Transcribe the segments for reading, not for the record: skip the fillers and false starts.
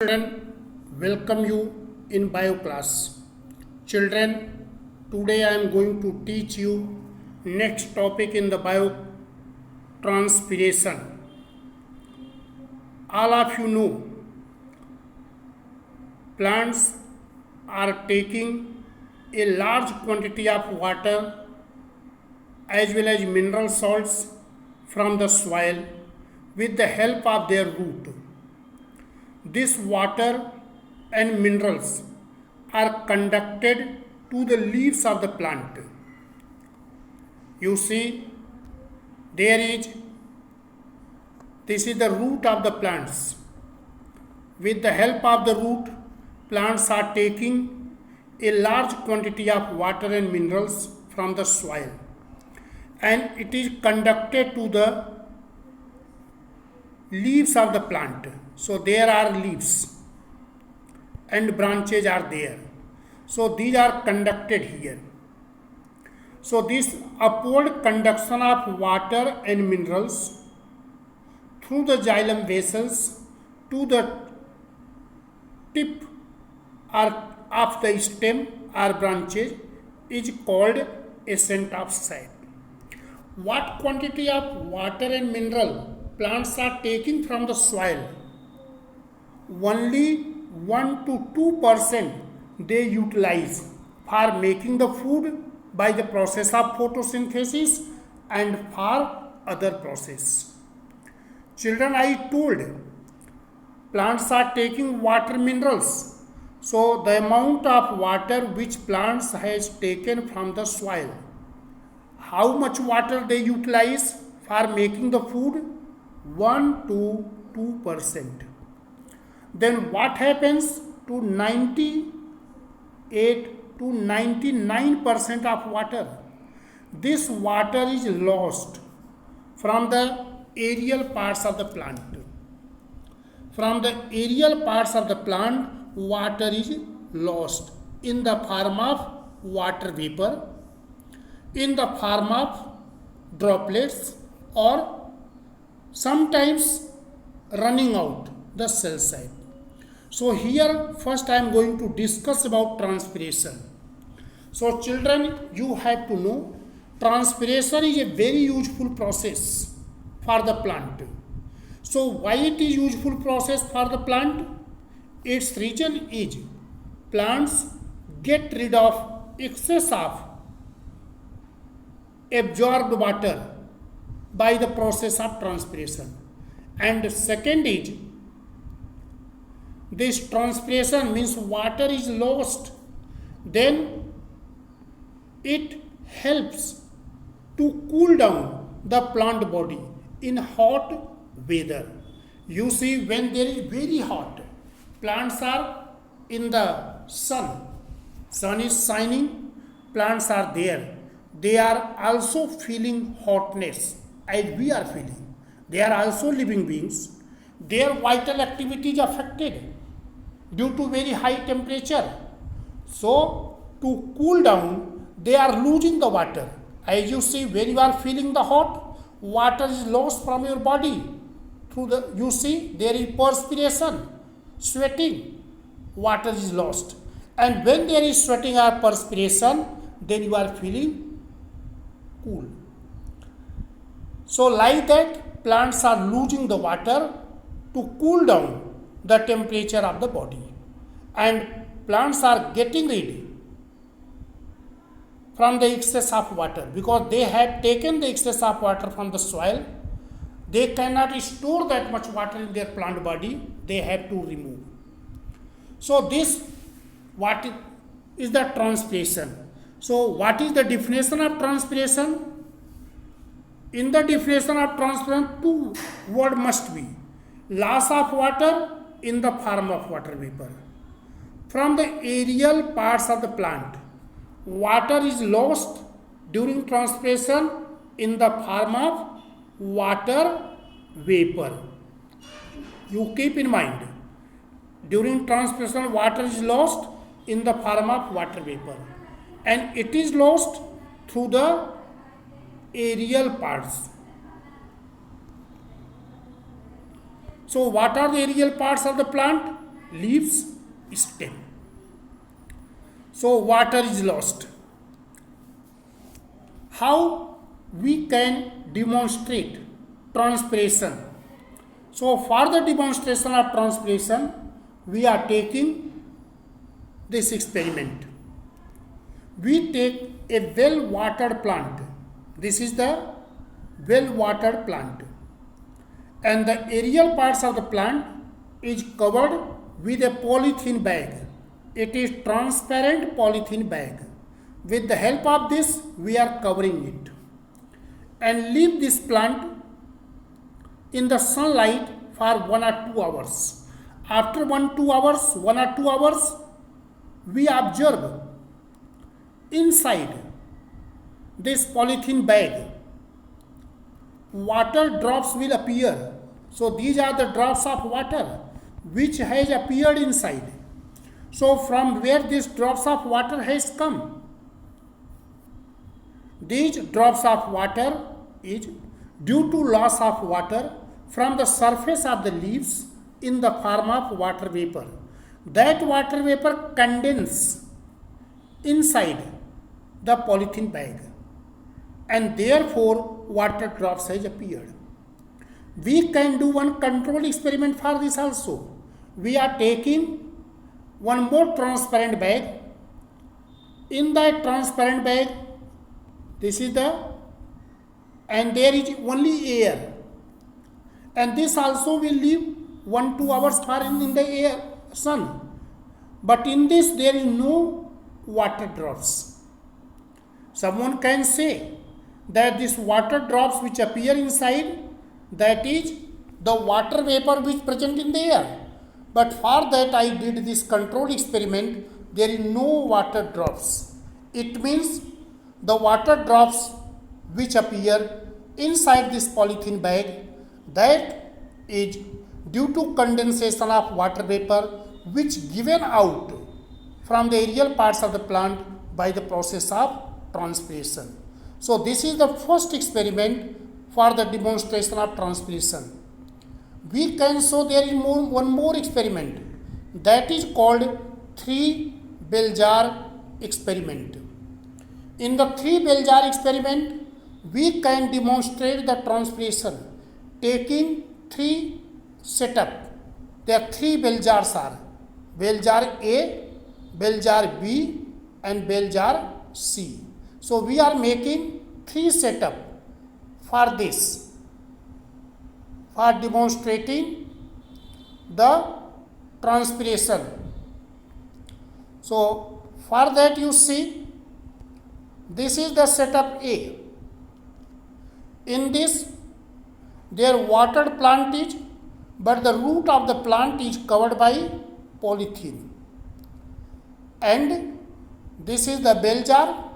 Children, welcome you in bio class. Children, today I am going to teach you next topic in the bio transpiration. All of you know plants are taking a large quantity of water as well as mineral salts from the soil with the help of their root. This water and minerals are conducted to the leaves of the plant. You see, this is the root of the plants. With the help of the root, plants are taking a large quantity of water and minerals from the soil, and it is conducted to the leaves of the plant. So there are leaves and branches are there. So these are conducted here. So this upward conduction of water and minerals through the xylem vessels to the tip or of the stem or branches is called ascent of sap. What quantity of water and mineral plants are taking from the soil? Only 1 to 2% they utilize for making the food by the process of photosynthesis and for other process. Children, I told plants are taking water minerals. So the amount of water which plants has taken from the soil, how much water they utilize for making the food? 1 to 2%. Then what happens to 98 to 99% of water? This water is lost from the aerial parts of the plant. From the aerial parts of the plant, water is lost in the form of water vapor, in the form of droplets, or sometimes running out the cell side. So here first I am going to discuss about transpiration. So children, you have to know transpiration is a very useful process for the plant. So why it is useful process for the plant? Its reason is plants get rid of excess of absorbed water by the process of transpiration. And second is, this transpiration means water is lost, then it helps to cool down the plant body in hot weather. You see, when there is very hot, plants are in the sun is shining, plants are there, they are also feeling hotness as we are feeling. They are also living beings. Their vital activity is affected due to very high temperature. So to cool down, they are losing the water. As you see, when you are feeling the hot, water is lost from your body. You see, there is perspiration, sweating, water is lost. And when there is sweating or perspiration, then you are feeling cool. So like that, plants are losing the water to cool down the temperature of the body, and plants are getting rid from the excess of water because they have taken the excess of water from the soil. They cannot store that much water in their plant body, they have to remove. So this, what is the transpiration? So what is the definition of transpiration? In the definition of transpiration, two words must be: loss of water in the form of water vapor. From the aerial parts of the plant, water is lost during transpiration in the form of water vapor. You keep in mind, during transpiration water is lost in the form of water vapor, and it is lost through the aerial parts. So what are the aerial parts of the plant? leaves, stem. So water is lost. How we can demonstrate transpiration? So for the demonstration of transpiration, we are taking this experiment. We take a well-watered plant. This is the well-watered plant. And the aerial parts of the plant is covered with a polythene bag. It is transparent polythene bag. With the help of this, we are covering it. And leave this plant in the sunlight for 1 or 2 hours. After 1 or 2 hours, we observe inside this polythene bag, water drops will appear. So these are the drops of water which has appeared inside. So from where these drops of water has come? These drops of water is due to loss of water from the surface of the leaves in the form of water vapor. That water vapor condenses inside the polythene bag, and therefore water drops has appeared. We can do one control experiment for this also. We are taking one more transparent bag. In that transparent bag, this is and there is only air, and this also will leave 1-2 hours for in the air sun, but in this there is no water drops. Someone can say that this water drops which appear inside, that is the water vapor which present in the air. But for that I did this control experiment, there is no water drops. It means the water drops which appear inside this polythene bag, that is due to condensation of water vapor which given out from the aerial parts of the plant by the process of transpiration. So this is the first experiment for the demonstration of transpiration. We can show there is one more experiment, that is called 3-bell jar experiment. In the 3-bell jar experiment, we can demonstrate the transpiration taking 3 setup. There are 3 bell jars are bell jar A, bell jar B and bell jar C. So we are making 3 setup for this, for demonstrating the transpiration. So for that you see, this is the setup A. In this their watered plant is, but the root of the plant is covered by polythene. And this is the bell jar.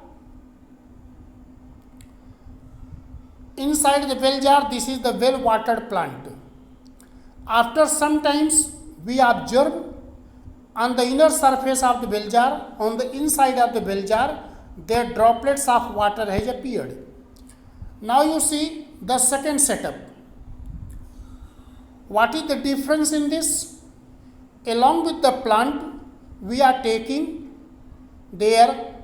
Inside the bell jar, this is the well watered plant. After some times, we observe on the inner surface of the bell jar, on the inside of the bell jar, there droplets of water has appeared. Now you see the second setup. What is the difference in this? Along with the plant, we are taking their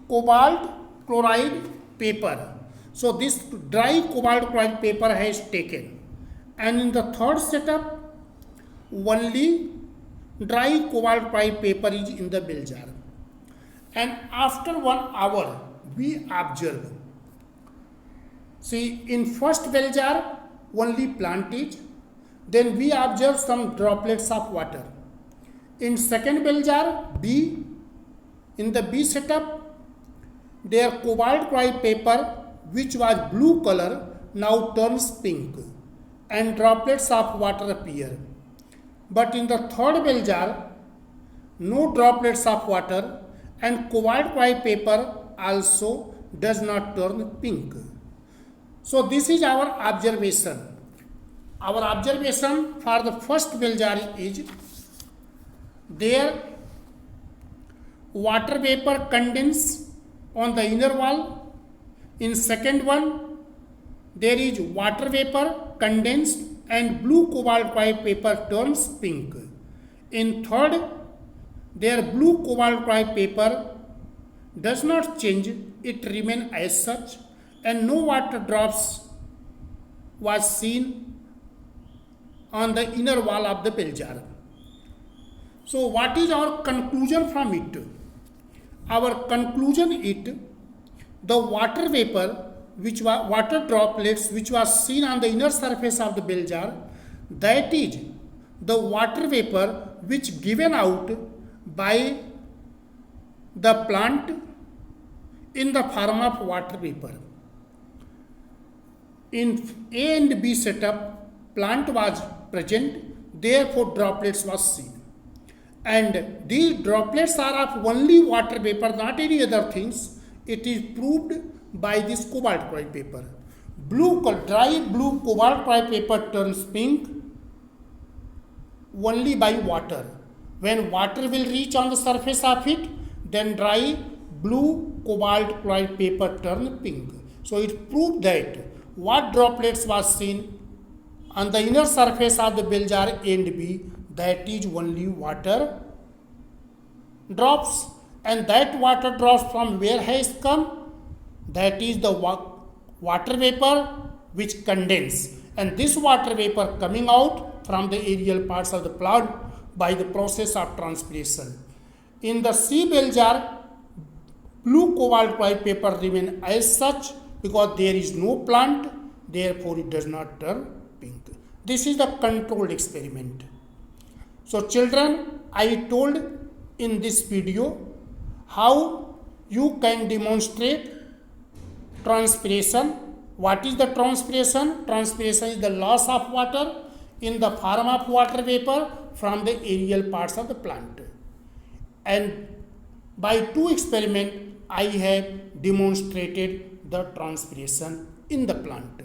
cobalt chloride paper. So this dry cobalt chloride paper has taken. And in the third setup, only dry cobalt chloride paper is in the bell jar. And after 1 hour, we observe. See, in first bell jar, only plant is. Then we observe some droplets of water. In second bell jar, B, in the B setup, their cobalt chloride paper, which was blue color, now turns pink and droplets of water appear. But in the third bell jar, no droplets of water and cobalt chloride paper also does not turn pink. So this is our observation. Our observation for the first bell jar is there water vapor condenses on the inner wall. In second one, there is water vapor condensed and blue cobalt chloride paper turns pink. In third, their blue cobalt chloride paper does not change, it remains as such, and no water drops was seen on the inner wall of the bell jar. So what is our conclusion from it? Our conclusion is the water vapor, which was water droplets which was seen on the inner surface of the bell jar, that is the water vapor which given out by the plant in the form of water vapor. In A and B setup, plant was present, therefore droplets was seen. And these droplets are of only water vapor, not any other things. It is proved by this cobalt chloride paper. Dry blue cobalt chloride paper turns pink only by water. When water will reach on the surface of it, then dry blue cobalt chloride paper turn pink. So it proved that what droplets was seen on the inner surface of the bell jar A and B, that is only water drops, and that water drops from where has come? That is the water vapor which condense, and this water vapor coming out from the aerial parts of the plant by the process of transpiration. In the C bell jar, blue cobalt chloride paper remain as such because there is no plant, therefore it does not turn pink. This is the controlled experiment. So children, I told in this video how you can demonstrate transpiration. What is the transpiration? Transpiration is the loss of water in the form of water vapor from the aerial parts of the plant. And by two experiments, I have demonstrated the transpiration in the plant.